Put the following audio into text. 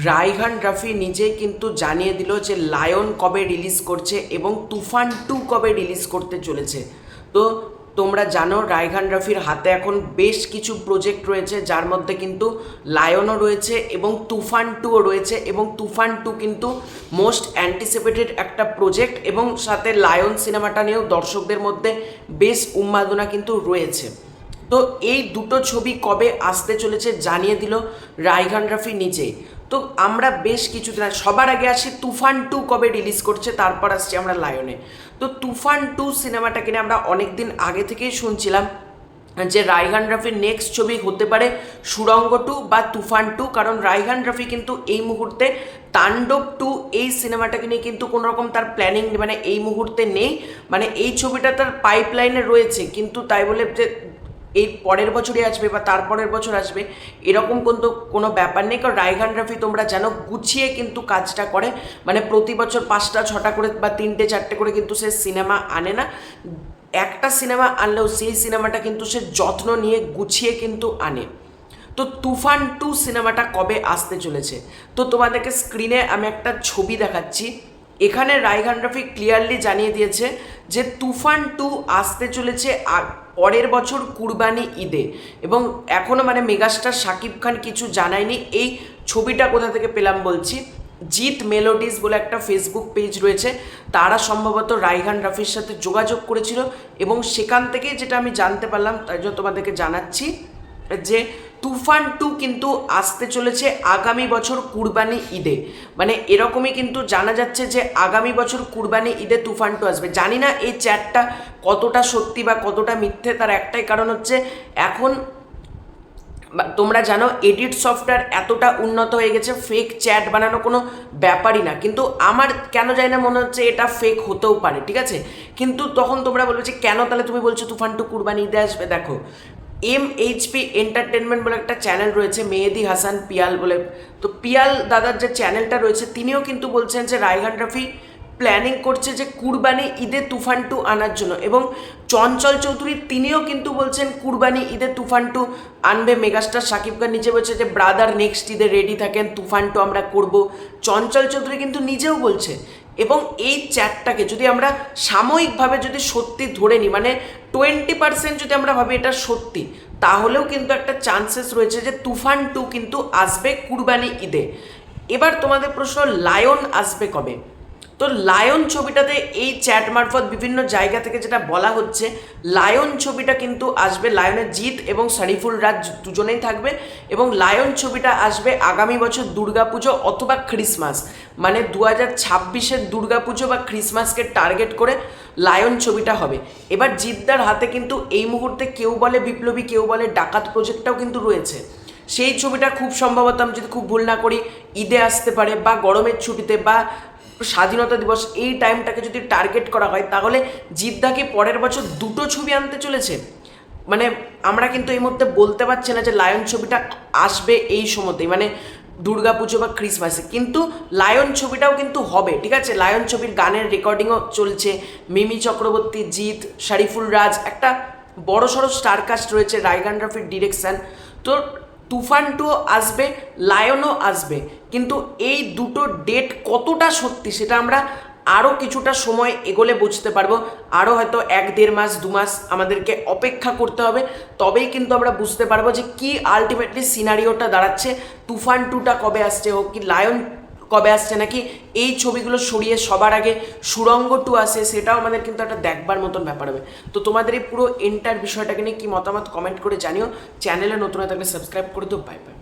রায়হান রাফি নিজেই কিন্তু জানিয়ে দিল যে লায়ন কবে রিলিজ করছে এবং তুফান 2 কবে রিলিজ করতে চলেছে। তো তোমরা জানো রায়হান রাফির হাতে এখন বেশ কিছু প্রজেক্ট রয়েছে, যার মধ্যে কিন্তু লায়নও রয়েছে এবং তুফান 2ও রয়েছে, এবং তুফান 2 কিন্তু মোস্ট অ্যান্টিসিপেটেড একটা প্রজেক্ট, এবং সাথে লায়ন সিনেমাটা নিয়েও দর্শকদের মধ্যে বেশ উন্মাদনা কিন্তু রয়েছে। তো এই দুটো ছবি কবে আসতে চলেছে জানিয়ে দিল রায়হান রাফি নিজেই। তো আমরা বেশ কিছুদিন সবার আগে আসি তুফান 2 কবে রিলিজ করছে, তারপর আসছি আমরা লায়নে। তো তুফান 2 সিনেমাটাকে নিয়ে আমরা অনেক দিন আগে থেকেই শুনছিলাম যে রায়হান রাফির নেক্সট ছবি হতে পারে সুড়ঙ্গ 2 বা তুফান 2, কারণ রায়হান রাফি কিন্তু এই মুহূর্তে তাণ্ডব 2 এই সিনেমাটাকে নিয়ে কিন্তু কোনো রকম তার প্ল্যানিং মানে এই মুহূর্তে নেই। মানে এই ছবিটা তার পাইপলাইনে রয়েছে, কিন্তু তাই বলে যে এই পরের বছরই আসবে বা তারপরের বছর আসবে এরকম কিন্তু কোনো ব্যাপার নেই। কারণ রায়হান রাফি তোমরা জানো গুছিয়ে কিন্তু কাজটা করে, মানে প্রতি বছর 5টা 6টা করে বা 3টে 4টে করে কিন্তু সে সিনেমা আনে না। একটা সিনেমা আনলেও সেই সিনেমাটা কিন্তু সে যত্ন নিয়ে গুছিয়ে কিন্তু আনে। তো তুফান 2 সিনেমাটা কবে আসতে চলেছে, তো তোমাদেরকে স্ক্রিনে আমি একটা ছবি দেখাচ্ছি। এখানে রায়হান রাফি ক্লিয়ারলি জানিয়ে দিয়েছে যে তুফান 2 আসতে চলেছে পরের বছর কুরবানি ঈদে, এবং এখনও মানে মেগাস্টার শাকিব খান কিছু জানায়নি। এই ছবিটা কোথা থেকে পেলাম বলছি, জিৎ মেলোডিজ বলে একটা ফেসবুক পেজ রয়েছে, তারা সম্ভবত রায়হান রাফির সাথে যোগাযোগ করেছিল, এবং সেখান থেকে যেটা আমি জানতে পারলাম তাই জন্য তোমাদেরকে জানাচ্ছি যে তুফান 2 কিন্তু আসতে চলেছে আগামী বছর কুরবানি ঈদে। মানে এরকমই কিন্তু জানা যাচ্ছে যে আগামী বছর কুরবানি ঈদে তুফান 2 আসবে। জানি না এই চ্যাটটা কতটা সত্যি বা কতটা মিথ্যে, তার একটাই কারণ হচ্ছে এখন তোমরা জানো এডিট সফটওয়্যার এতটা উন্নত হয়ে গেছে, ফেক চ্যাট বানানো কোনো ব্যাপারই না। কিন্তু আমার কেন জানি না মনে হচ্ছে এটা ফেক হতেও পারে, ঠিক আছে। কিন্তু তখন তোমরা বলবে যে কেন তাহলে তুমি বলছো তুফান 2 কুরবানি ঈদে আসবে। দেখো MHP এন্টারটেনমেন্ট বলে একটা চ্যানেল রয়েছে, মেহেদি হাসান পিয়াল বলে, তো পিয়াল দাদার যে চ্যানেলটা রয়েছে তিনিও কিন্তু বলছেন যে রায়হান রাফি প্ল্যানিং করছে যে কুরবানি ঈদে তুফান 2 আনার জন্য, এবং চঞ্চল চৌধুরী তিনিও কিন্তু বলছেন কুরবানি ঈদে তুফান 2 আনবে। মেগাস্টার শাকিব খান নিজে বলছে যে ব্রাদার নেক্সট ঈদে রেডি থাকেন, তুফান 2 আমরা করব। চঞ্চল চৌধুরী কিন্তু নিজেও বলছে। এবং এই চ্যাটটাকে যদি আমরা সাময়িকভাবে যদি সত্যি ধরে নিই, মানে 20% যদি আমরা ভাবি এটা সত্যি, তাহলেও কিন্তু একটা চান্সেস রয়েছে যে তুফান 2 কিন্তু আসবে কুরবানি ঈদে। এবার তোমাদের প্রশ্ন, লায়ন আসবে কবে? তো লায়ন ছবিটাতে এই চ্যাট মারফত বিভিন্ন জায়গা থেকে যেটা বলা হচ্ছে, লায়ন ছবিটা কিন্তু আসবে, লায়নের জিৎ এবং শরীফুল রাজ দুজনেই থাকবে, এবং লায়ন ছবিটা আসবে আগামী বছর দুর্গাপুজো অথবা ক্রিসমাস, মানে 2026-এর দুর্গাপুজো বা ক্রিসমাসকে টার্গেট করে লায়ন ছবিটা হবে। এবার জিৎদার হাতে কিন্তু এই মুহূর্তে কেউ বলে বিপ্লবী, কেউ বলে ডাকাত প্রজেক্টটাও কিন্তু রয়েছে। সেই ছবিটা খুব সম্ভবত আমি যদি খুব ভুল না করি ঈদে আসতে পারে, বা গরমের ছুটিতে বা স্বাধীনতা দিবস, এই টাইমটাকে যদি টার্গেট করা হয় তাহলে জিদ্দাকে পরের বছর দুটো ছবি আনতে চলেছে। মানে আমরা কিন্তু এই মুহূর্তে বলতে পারছি না যে লায়ন ছবিটা আসবে এই সময়তেই, মানে দুর্গাপুজো বা ক্রিসমাসে, কিন্তু লায়ন ছবিটাও কিন্তু হবে, ঠিক আছে। লায়ন ছবির গানের রেকর্ডিংও চলছে, মিমি চক্রবর্তী, জিৎ, শরীফুল রাজ, একটা বড়সড় স্টারকাস্ট রয়েছে, রায়হান রাফির ডিরেকশন। তো তুফান 2 আসবে, লায়নও আসবে, কিন্তু এই দুটো ডেট কতটা সত্যি সেটা আমরা আরও কিছুটা সময় এগোলে বুঝতে পারবো। আরও হয়তো 1-1.5 মাস 2 মাস আমাদেরকে অপেক্ষা করতে হবে, তবেই কিন্তু আমরা বুঝতে পারবো যে কি আলটিমেটলি সিনারিওটা দাঁড়াচ্ছে। তুফান 2টা কবে আসছে, হোক কি লায়ন কবে আসছে, নাকি এই ছবিগুলো সরিয়ে সবার আগে সুড়ঙ্গ 2 আসে, সেটাও আমাদের কিন্তু একটা দেখবার মতন ব্যাপার হবে। তো তোমাদের এই পুরো এন্টার বিষয়টাকে নিয়ে কি মতামত কমেন্ট করে জানিও। চ্যানেলে নতুন হয়ে থাকলে সাবস্ক্রাইব করে দিও। Bye bye.